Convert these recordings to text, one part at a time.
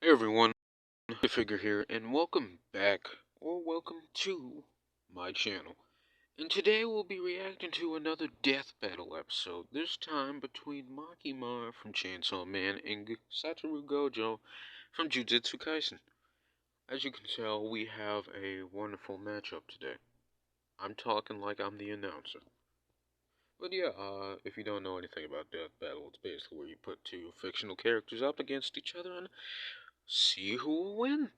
Hey everyone, the Figure here, and welcome back, or welcome to my channel. And today we'll be reacting to another death battle episode, this time between Makima from Chainsaw Man and Satoru Gojo from Jujitsu Kaisen. As you can tell, we have a wonderful matchup today. I'm talking like I'm the announcer. But yeah, if you don't know anything about death battle, it's basically where you put two fictional characters up against each other and see who will win.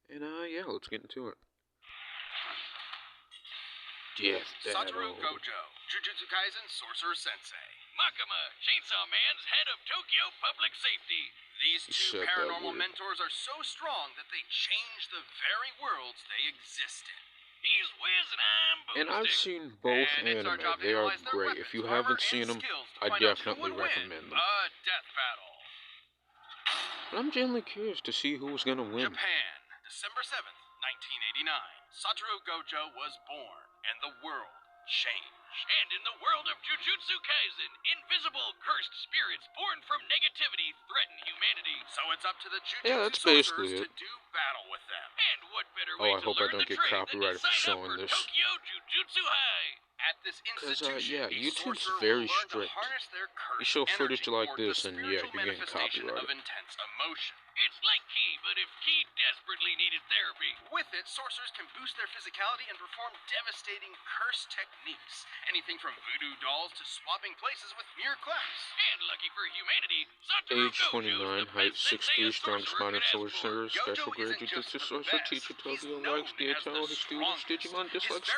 And yeah, let's get into it. Death Satoru battle. Gojo, Jujutsu Kaisen Sorcerer Sensei. Makima, Chainsaw Man's head of Tokyo Public Safety. These two paranormal mentors are so strong that they change the very worlds they exist in. He's Wiz and I'm Boomstick. And I've seen both anime. They are great. If you haven't seen them, I definitely recommend them. A death battle. But I'm genuinely curious to see who's gonna win. Japan, December 7th, 1989. Satoru Gojo was born, and the world changed. And in the world of Jujutsu Kaisen, invisible, cursed spirits born from negativity threaten humanity. So it's up to the Jujutsu sorcerers to do battle with them. And what better way to learn the trade than to sign up for Tokyo Jujutsu High? At this institution, yeah, YouTube's very strict. You show footage like this, and yeah, you're getting copyrighted. Of intense emotion. It's like Ki, but if Ki desperately needed therapy. With it, sorcerers can boost their physicality and perform devastating curse techniques. Anything from voodoo dolls to swapping places with mere claps. And lucky for humanity, Satoru Age 29, height 6'3", strong spine sorcerer, special grade jujutsu sorcerer, teacher Tokyo likes Gato, his students, Digimon dislikes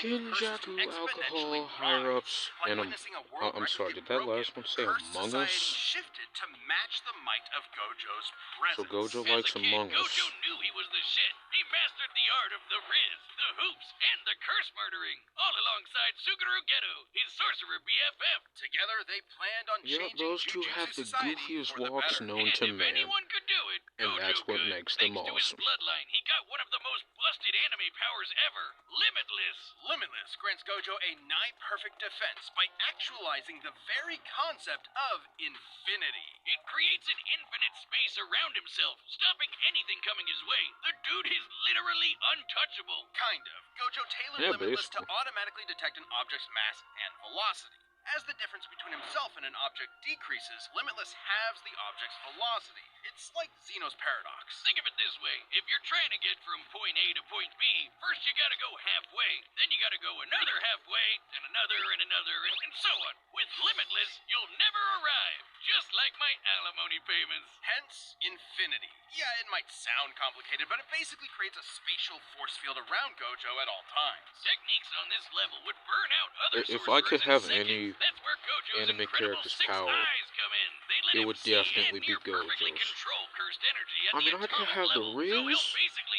Kinjaku, alcohol, higher-ups, and I'm sorry, did that last one say Among Us? Shifted to match the might of Gojo's presence. So Gojo likes Among Us. Gojo knew he was the shit. He mastered the art of the riz, the hoops, and the curse murdering, all alongside Suguru Geto, his sorcerer BFF. Together, they planned on changing those two have the goofiest walks known to man. Anyone could do it, and that's what makes them awesome. Thanks to his bloodline, he got one of the most busted anime powers ever, Limitless. Limitless grants Gojo a nigh-perfect defense by actualizing the very concept of infinity. It creates an infinite space around himself, stopping anything coming his way. The dude is literally untouchable. Kind of. Gojo tailored Limitless to automatically detect an object's mass and velocity. As the difference between himself and an object decreases, Limitless halves the object's velocity. It's like Zeno's paradox. Think of it this way. If you're trying to get from point A to point B, first you gotta go halfway, then you gotta go another halfway, then another, and so on. With Limitless, you'll never arrive. Just like my alimony payments. Hence, infinity. Yeah, it might sound complicated, but it basically creates a spatial force field around Gojo at all times. Techniques on this level would burn out other If I could have any That's where Gojo's anime character's six power, eyes come in. They let it him would see definitely and be perfectly Gojo's. control cursed energy at I mean, I could have the level, so riz,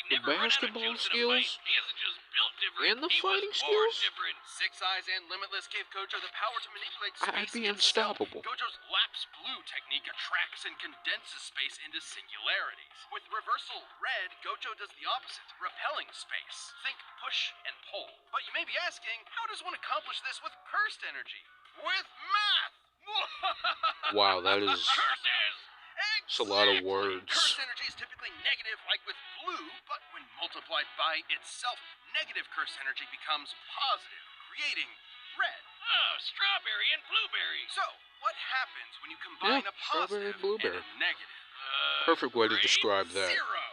the never run out of basketball juice in a fight. skills, He isn't just built different, and the he fighting was born skills. different. Six Eyes and Limitless gave Gojo the power to manipulate space. I'd be unstoppable. Gojo's lapse blue technique attracts and condenses space into singularities. With reversal red, Gojo does the opposite, repelling space. Think push and pull. But you may be asking, how does one accomplish this with cursed energy? With math! Wow, that is... Curses! It's a lot of words. Curse energy is typically negative, like with blue, but when multiplied by itself, negative curse energy becomes positive, creating red. Oh, strawberry and blueberry. So, what happens when you combine a positive and a negative? Perfect way to describe that. Zero.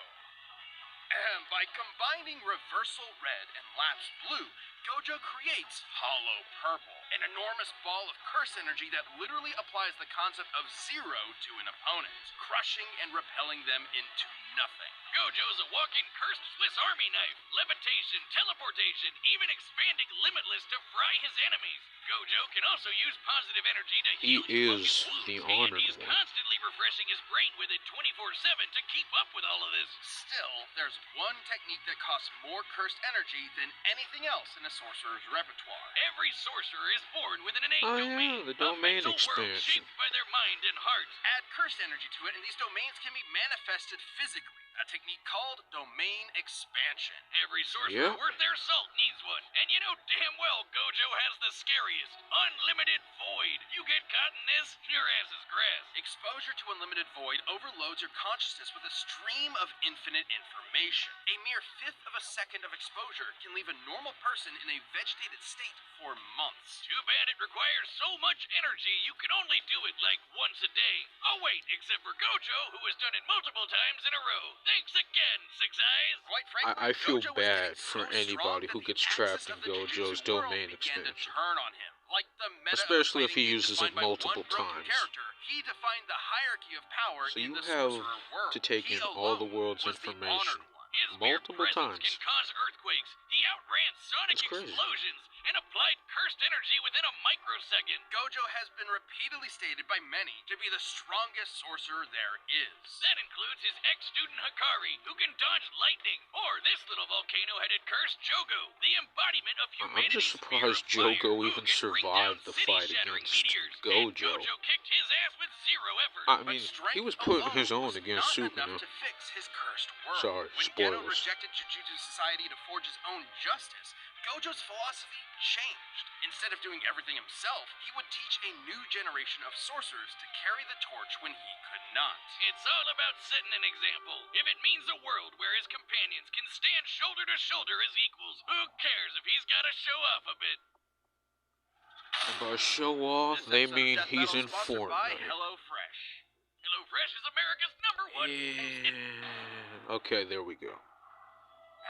By combining reversal red and lapse blue, Gojo creates hollow purple, an enormous ball of curse energy that literally applies the concept of zero to an opponent, crushing and repelling them into nothing. Gojo's a walking cursed Swiss Army knife, levitation, teleportation, even expanding Limitless to fry his enemies. Gojo can also use positive energy to heal He is the honored and he's one. constantly refreshing his brain with it 24/7 to keep up with all of this. Still, there's one technique that costs more cursed energy than anything else in a sorcerer's repertoire. Every sorcerer is born with an innate Yeah, domain, the domain a mental world expansion. shaped by their mind and heart. Add cursed energy to it, and these domains can be manifested physically. a technique called domain expansion. Every sorcerer worth their salt needs one. And you know damn well Gojo has the scariest, unlimited void. You get caught in this, your ass is grass. Exposure to unlimited void overloads your consciousness with a stream of infinite information. A mere fifth of a second of exposure can leave a normal person in a vegetated state for months. Too bad it requires so much energy you can only do it like once a day. Oh wait, except for Gojo, who has done it multiple times in a row. Thanks again, Six Eyes. Quite frankly, I feel Gojo was bad getting for so anybody strong who that gets the trapped axis in of the Gojo's jujitsu world domain began to expansion. turn on him. Like the meta Especially of if he fighting uses it defined by multiple one broken times. character, he defined the hierarchy of power So in you the have sorcerer world. to take He in all the alone world's was the information honored one. His mere multiple presence times. can cause earthquakes. He outran sonic It's crazy. explosions and applied cursed energy within a microsecond. Gojo has been repeatedly stated by many to be the strongest sorcerer there is. That includes his ex-student Hikari, who can dodge lightning, or this little volcano-headed curse, Jogo, the embodiment of I'm humanity's just surprised fear of fire, Jogo who even can bring survived down the fight city-shattering against meteors, Gojo. And Gojo kicked his ass with zero effort. I But mean, strength he was putting alone his own was against not Sukuna. enough to fix his cursed world. Sorry, When Geto spoilers. rejected Jujutsu Society to forge his own justice, Gojo's philosophy changed. Instead of doing everything himself, he would teach a new generation of sorcerers to carry the torch when he could not. It's all about setting an example. If it means a world where his companions can stand shoulder to shoulder as equals, who cares if he's got to show off a bit? And by show off, This they episode of mean Death he's Battle in is sponsored by Fortnite. HelloFresh. HelloFresh is America's #1. Yeah. Okay, there we go.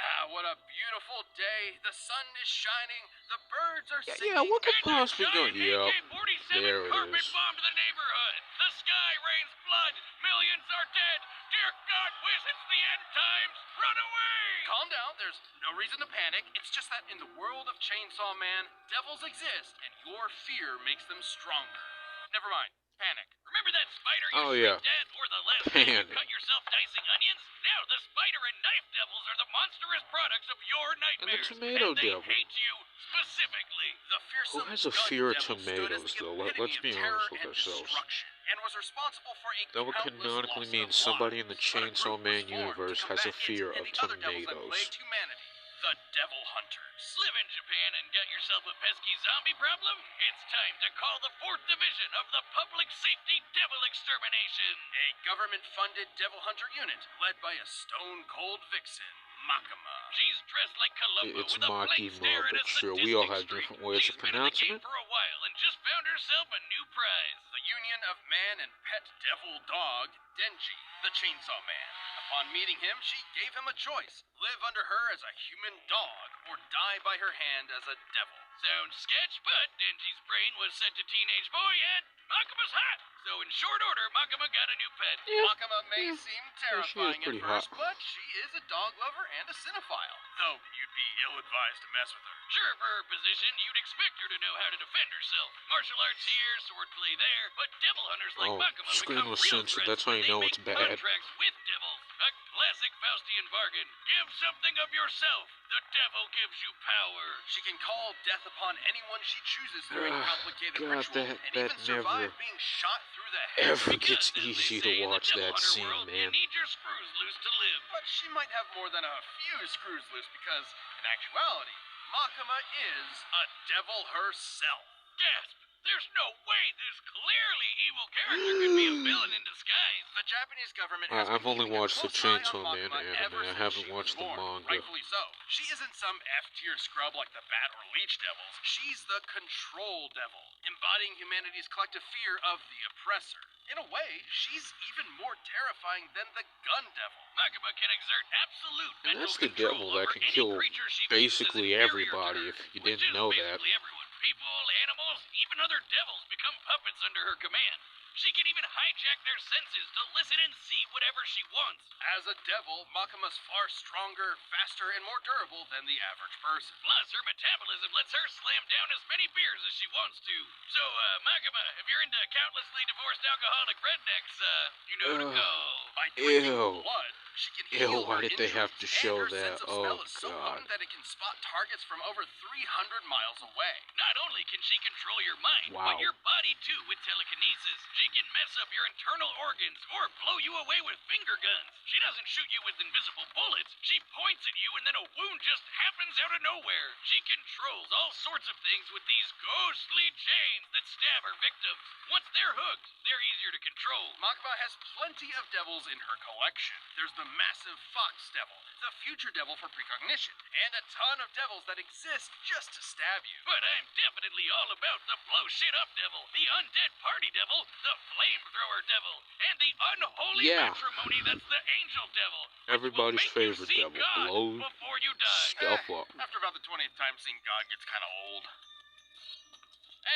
Ah, what a beautiful day. The sun is shining. The birds are singing. Yeah, what could And possibly a go? giant Yep. AK-47 There it carpet is. bombed the neighborhood. The sky rains blood. Millions are dead. Dear God, Wiz, it's the end times. Run away! Calm down, there's no reason to panic. It's just that in the world of Chainsaw Man, devils exist, and your fear makes them stronger. Never mind, panic. Remember that spider you Oh, yeah. shrieked at, or the last time you Panic. cut yourself dicing onions? Now the spider and knife devils are the monstrous products of your nightmares. tomato and they devil. hate you specifically. The fearsome Who has a gun fear of devil stood as tomatoes, the though? epitome Let's of be terror honest with and ourselves. destruction, and was responsible for a That would countless canonically loss mean of somebody lives. in the But a group Chainsaw was Man formed to universe has a combat it fear and of the other devils that tomatoes. plagued humanity. The Devil Hunters. Live in Japan and got yourself a pesky zombie problem? It's time to call the 4th Division of the Public Safety Devil Extermination. A government-funded devil hunter unit led by a stone-cold vixen, Makima. She's dressed like Columbo It's with a blank Makima, stare and a but sure, we all sadistic have streak. different ways She's of been in the pronouncing game it. for a while and just found herself a new prize. The union of man and pet devil dog, Denji, the Chainsaw Man. Upon meeting him, she gave him a choice. Live under her as a human dog, or die by her hand as a devil. Sounds sketch, but Denji's brain was set to teenage boy and Makima's hot. So in short order, Makima got a new pet. Yeah, Makima may yeah. seem Yeah, she is terrifying pretty at first, hot. but she is a dog lover and a cinephile. Though you'd be ill-advised to mess with her. Sure, for her position, you'd expect her to know how to defend herself. Martial arts here, swordplay there, but devil hunters like Oh, Makima screen become was real censored. threats That's how when you they know make it's bad. contracts with devils. A classic Faustian bargain. Give something of yourself. The devil gives you power. She can call death upon anyone she chooses through a Ugh, complicated God, ritual, and that even survive never- being shot through the head. Ever Because, gets as they easy say to in the watch devil that hunter scene, world, man. You need your screws loose to live. But she might have more than a few screws loose because, in actuality, Makima is a devil herself. Gasp! There's no way this clearly evil character could be a villain in disguise. The Japanese government has I've been only keeping a watched the close eye on Chainsaw Man Makima anime. ever I since haven't she was watched the born, manga. Rightfully so. She isn't some F-tier scrub like the Bat or Leech Devils. She's the Control Devil, embodying humanity's collective fear of the oppressor. In a way, she's even more terrifying than the Gun Devil. Makima can exert absolute And mental that's the control devil that over can any kill creature she views as basically inferior to everybody her, if you which didn't is know that. basically everyone. People, animals, even other devils become puppets under her command. She can even hijack their senses to listen and see whatever she wants. As a devil, Makima's far stronger, faster, and more durable than the average person. Plus, her metabolism lets her slam down as many beers as she wants to. So, Makima, if you're into countlessly divorced alcoholic rednecks, you know who to Ugh. call. By drinking Ew. blood, She can Ew, heal why her did they have to injuries, show and her that? sense of Oh, smell is so God. potent that it can spot targets from over 300 miles away. Not only can she control your mind, Wow. but your body too with telekinesis. She can mess up your internal organs or blow you away with finger guns. She doesn't shoot you with invisible bullets. She points at you and then a wound just happens out of nowhere. She controls all sorts of things with these ghostly chains that stab her victims. Once they're hooked, they're easier to control. Makima has plenty of devils in her collection. There's the massive Fox Devil, the Future Devil for precognition, and a ton of devils that exist just to stab you. But I'm definitely all about the blow shit up devil, the undead party devil, the flamethrower devil, and the unholy matrimony that's the angel devil. Everybody's favorite devil. Blow before you die. stuff up. After about the 20th time, seeing God gets kind of old.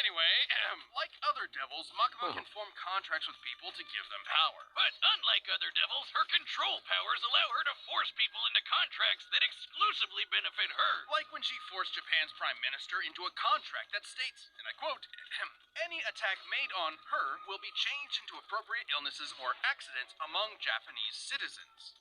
Anyway, like other devils, Makima can form contracts with people to give them power. But unlike other devils, her control powers allow her to force people into contracts that exclusively benefit her. Like when she forced Japan's prime minister into a contract that states, and I quote, any attack made on her will be changed into appropriate illnesses or accidents among Japanese citizens.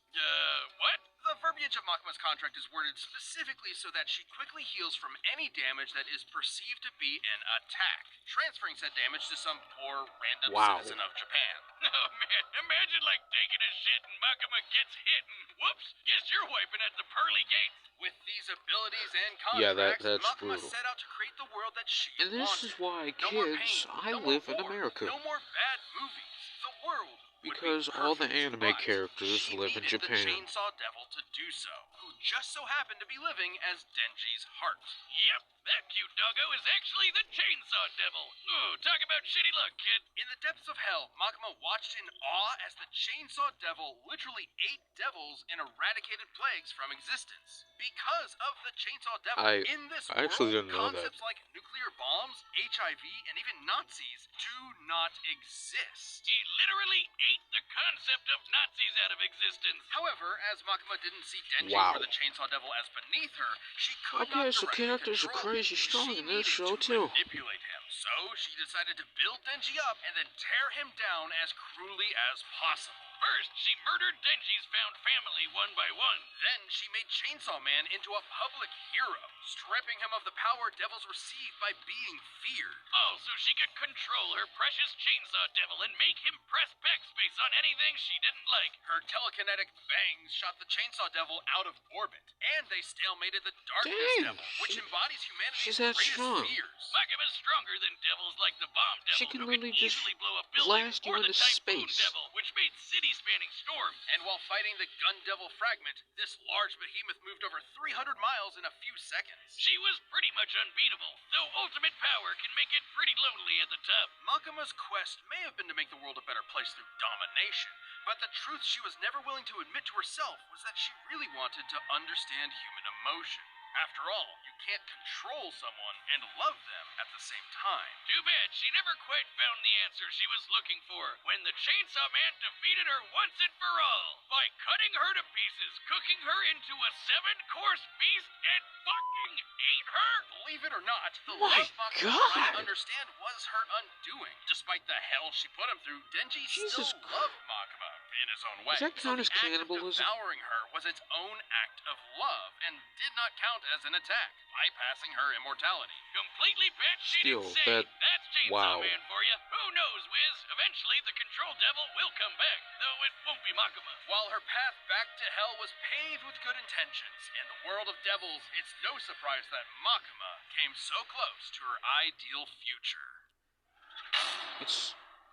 What? The verbiage of Makima's contract is worded specifically so that she quickly heals from any damage that is perceived to be an attack, transferring said damage to some poor random citizen of Japan. Oh man, imagine like taking a shit and Makima gets hit and whoops, guess you're wiping at the pearly gates. With these abilities and contracts, that's Makima brutal. set out to create the world that she And this wanted. is why, No more kids, pain, I no live more in war, America. No more bad movies. The world would Because be all the perfect, anime but characters she live in needed Japan. the Chainsaw Devil to do so, who just so happened to be living as Denji's heart. Yep, that cute doggo is actually the chainsaw devil. Ooh, talk about shitty luck, kid. In the depths of hell, Makima watched in awe as the Chainsaw Devil literally ate devils and eradicated plagues from existence. Because of the Chainsaw Devil, in this I actually world, didn't know that. concepts like nuclear bombs, HIV, and even Nazis do not exist. He literally ate the concept of Nazis out of existence. However, as Makima didn't see Denji Wow. or the Chainsaw Devil as beneath her, she I could guess not the directly characters are control crazy him. strong She in this needed show, to too. manipulate him, so she decided to build Denji up and then tear him down as cruelly as possible. First, she murdered Denji's found family one by one. Then she made Chainsaw Man into a public hero, stripping him of the power devils receive by being feared. Oh, so she could control her precious chainsaw devil and make him press backspace on anything she didn't like. Her telekinetic bangs shot the Chainsaw Devil out of orbit, and they stalemated the Darkness Dang, Devil, which embodies humanity's she's that greatest strong. fears. Makima's stronger than devils like the Bomb Devil, She can who literally just easily blow a building, blast you or the into Typhoon space. Devil, which made city-spanning storms. And while fighting the Gun Devil Fragment, this large behemoth moved over 300 miles in a few seconds. She was pretty much unbeatable, though ultimate power can make it pretty lonely at the top. Makima's quest may have been to make the world a better place through domination, but the truth she was never willing to admit to herself was that she really wanted to understand human emotion. After all, you can't control someone and love them at the same time. Too bad she never quite found the answer she was looking for when the Chainsaw Man defeated her once and for all by cutting her to pieces, cooking her into a 7-course feast, and fucking ate her. Believe it or not, the My love Makima God. tried to understand was her undoing. Despite the hell she put him through, Denji Jesus still loved Makima in his own way. Does that count so as the act cannibalism? of devouring her was its own act of love and did not count as an attack, bypassing her immortality. Completely batshit Still, insane. That's Chainsaw wow. Man for you. Who knows, Wiz? Eventually, the Control Devil will come back, though it won't be Makima. While her path back to hell was paved with good intentions, in the world of devils, it's no surprise that Makima came so close to her ideal future.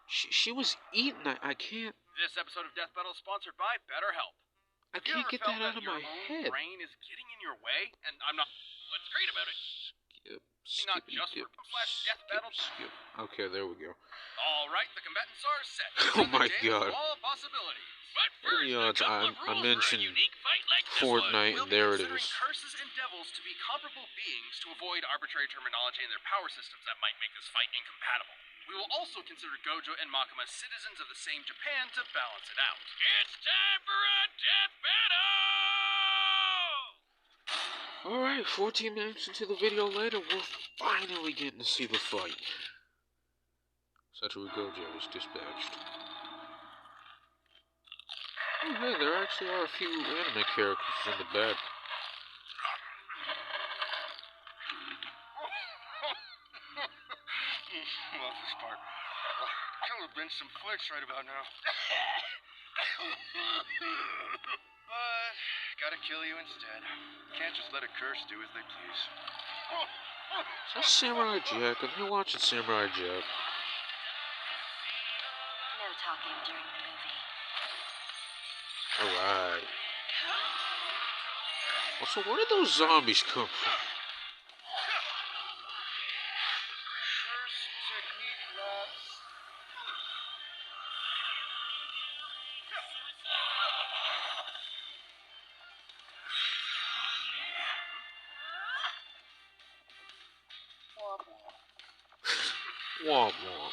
She was eaten. I can't. This episode of Death Battle is sponsored by BetterHelp. I Have you can't ever get felt that out of your my own head. brain is getting in your way? And I'm not What's great about it? Skip, not skippity just dip, for /Death Battle. skip. Okay, there we go. all right. The combatants are set. Oh Send the my jam God. to all possibilities. But first, Yeah, a couple of I rules mentioned for a unique fight like this Fortnite, We'll and there be it considering is. curses and devils to be comparable beings to avoid arbitrary terminology in their power systems that might make this fight incompatible. We will also consider Gojo and Makima citizens of the same Japan to balance it out. It's time for a death battle! Alright, 14 minutes into the video later, we're finally getting to see the fight. Satoru Gojo is dispatched. Oh, hey, there actually are a few anime characters in the bed. Love this part. Kill a bench some flicks right about now. But gotta kill you instead. Can't just let a curse do as they please. Is that Samurai Jack? I'm here watching Samurai Jack. No talking during the movie. Alright. Also, where did those zombies come from? Curse technique labs. Womp womp.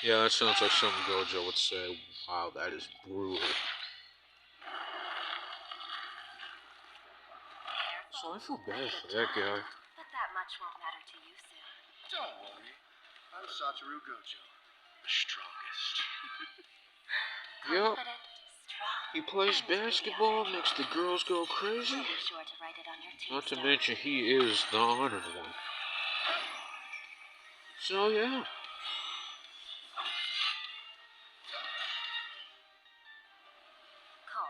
Yeah, that sounds like something Gojo would say. Wow, that is brutal. So I feel bad for that guy. But that much won't matter to you soon. Don't worry. I'm Satoru Gojo, the strongest. Yup. Confident, strong, He plays and basketball, chaotic. makes the girls go crazy. Be sure to write it on your Not to tombstone. mention he is the honored one. So yeah. Call.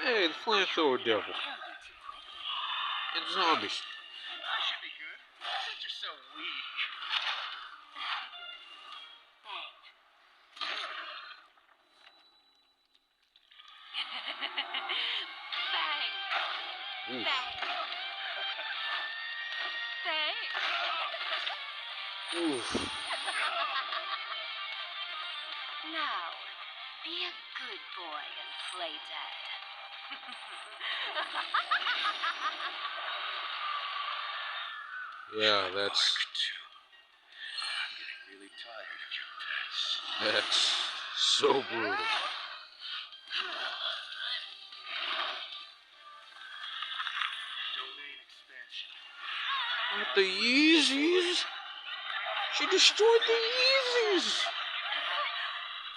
Hey, the flamethrower devil. Kill you too quickly. And zombies. That should be good. Since you're so weak. Bang. Oof. Bang. Bang. Oof. Now, be a good boy and play dead. Yeah, that's I'm getting really tired of your pets. so brutal. Domain expansion. What, the Yeezys? She destroyed the Yeezys!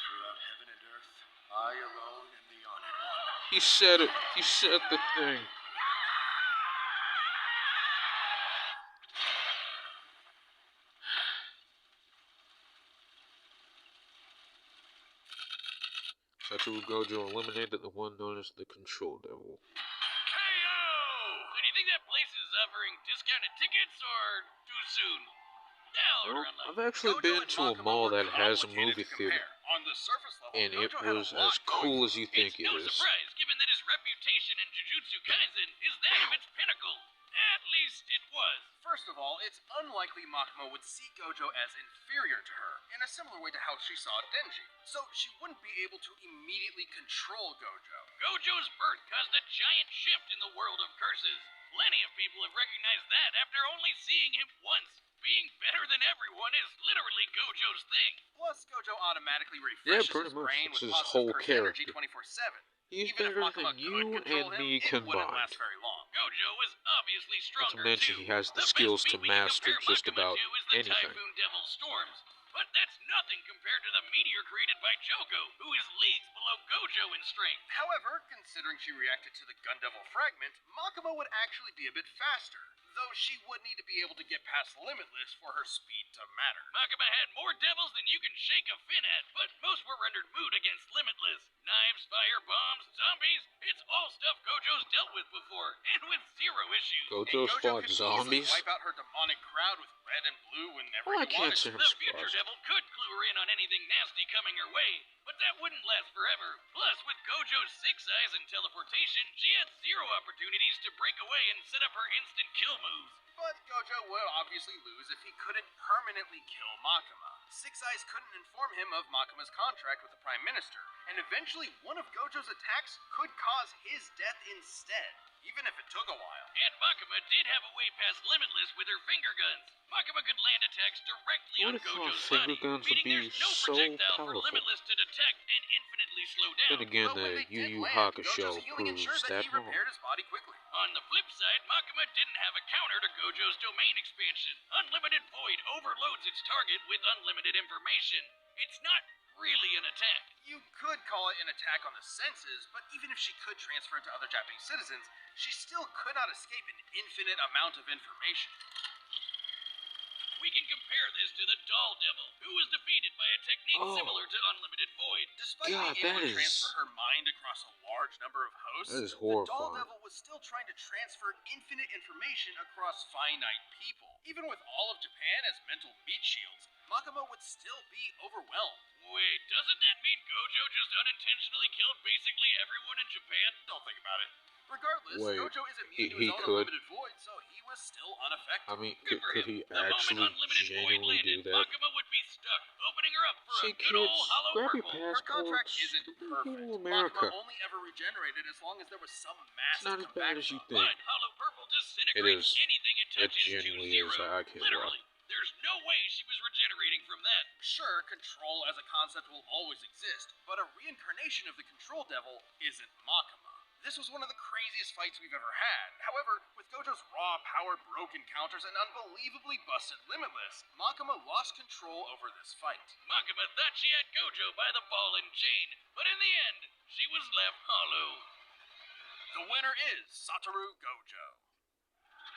Throughout heaven and earth, I alone am the honored one. He said it. He said the thing. Satoru Gojo eliminated the one known as the Control Devil. KO! So do you think that place is offering discounted tickets or too soon? Now Well, order online. I've actually Gojo been and to a Makima mall were that has a complicated movie to theater, compare. On the surface level, and it Gojo had a was lot as going cool for as you it. think It's it no is. surprise, given that his reputation in Jujutsu Kaisen is that of its pinnacle. At least it was. First of all, it's unlikely Makima would see Gojo as inferior to her, in a similar way to how she saw Denji. So she wouldn't be able to immediately control Gojo. Gojo's birth caused a giant shift in the world of curses. Plenty of people have recognized that after only seeing him once. Being better than everyone is literally Gojo's thing. Plus, Gojo automatically Yeah, refreshes pretty his much. brain It's with his positive whole curse energy character. 24/7. He's Even if better Makima than could you control and him, me it wouldn't combined. last very long. Gojo was obviously Not to stronger mention too. he has the best skills to beat we can master compare just Makima about to is the anything. Typhoon Devil's storms. But that's nothing compared to the meteor created by Jogo, who is leagues below Gojo in strength. However, considering she reacted to the Gun Devil fragment, Makima would actually be a bit faster, though she would need to be able to get past Limitless for her speed to matter. Makima had more devils than you can shake a fin at, but most were rendered moot against Limitless. Knives, fire, bombs, zombies, it's all stuff Gojo's dealt with before, and with zero issues. Gojo's And Gojo fought could easily zombies? wipe out her demonic crowd with red and blue whenever Well, I he can't wanted say to. I'm The future surprised. devil could clue her in on anything nasty coming her way, but that wouldn't last forever. Plus, with Gojo's 6 eyes and teleportation, she had zero opportunities to break away and set up her instant kill moves. But Gojo would obviously lose if he couldn't permanently kill Makima. Six Eyes couldn't inform him of Makima's contract with the Prime Minister, and eventually one of Gojo's attacks could cause his death instead, even if it took a while. And Makima did have a way past Limitless with her finger guns. Makima could land attacks directly I on would have thought Gojo's finger body, guns would meaning be there's no so projectile for powerful. Limitless to detect and infinitely slow down. Then again, But when the they Yu did Yu land, Hakusho Gojo's healing proves ensured that that he wrong. repaired his body quickly. On the flip side, Makima didn't have a counter to Gojo's domain expansion. Unlimited Void overloads its target with unlimited information. It's not really an attack. You could call it an attack on the senses, but even if she could transfer it to other Japanese citizens, she still could not escape an infinite amount of information. We can compare this to the Doll Devil, who was defeated by a technique similar to Unlimited Void. Despite God, being able that to transfer is- her mind across a large number of hosts, that is the Doll horrifying. Devil was still trying to transfer infinite information across finite people. Even with all of Japan as mental meat shields, Makima would still be overwhelmed. Wait, doesn't that mean Gojo just unintentionally killed basically everyone in Japan? Don't think about it. Regardless, Wait, Gojo is immune to he his own could? unlimited void, so he was still unaffected. I mean, Good for could him. he The moment actually Unlimited Void genuinely do landed, that? Makima would be stuck, opening her up for See, a good old kids, hollow grab your purple. Her contract passports. isn't Come to perfect. Evil America. Makima only ever regenerated as long as there was some mass It's not to as come bad back as you from. think. But hollow purple disintegrates It is. anything it It touches to genuinely zero. is. I can't Literally. lie. There's no way she was regenerating from that. Sure, control as a concept will always exist, but a reincarnation of the Control Devil isn't Makima. This was one of the craziest fights we've ever had. However, with Gojo's raw power broken counters and unbelievably busted Limitless, Makima lost control over this fight. Makima thought she had Gojo by the ball and chain, but in the end, she was left hollow. The winner is Satoru Gojo.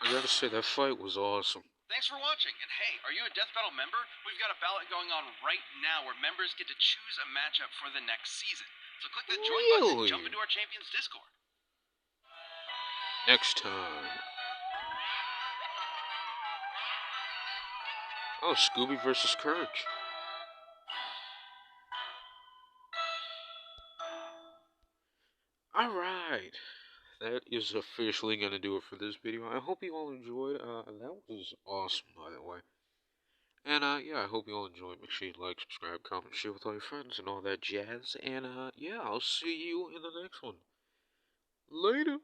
I gotta say, that fight was awesome. Thanks for watching, and hey, are you a Death Battle member? We've got a ballot going on right now where members get to choose a matchup for the next season. So click the join button and Really? jump into our Champions Discord. Next time. Oh, Scooby versus Courage. Alright. That is officially going to do it for this video. I hope you all enjoyed. That was awesome, by the way. And, yeah, I hope you all enjoyed. Make sure you like, subscribe, comment, share with all your friends and all that jazz. And, yeah, I'll see you in the next one. Later.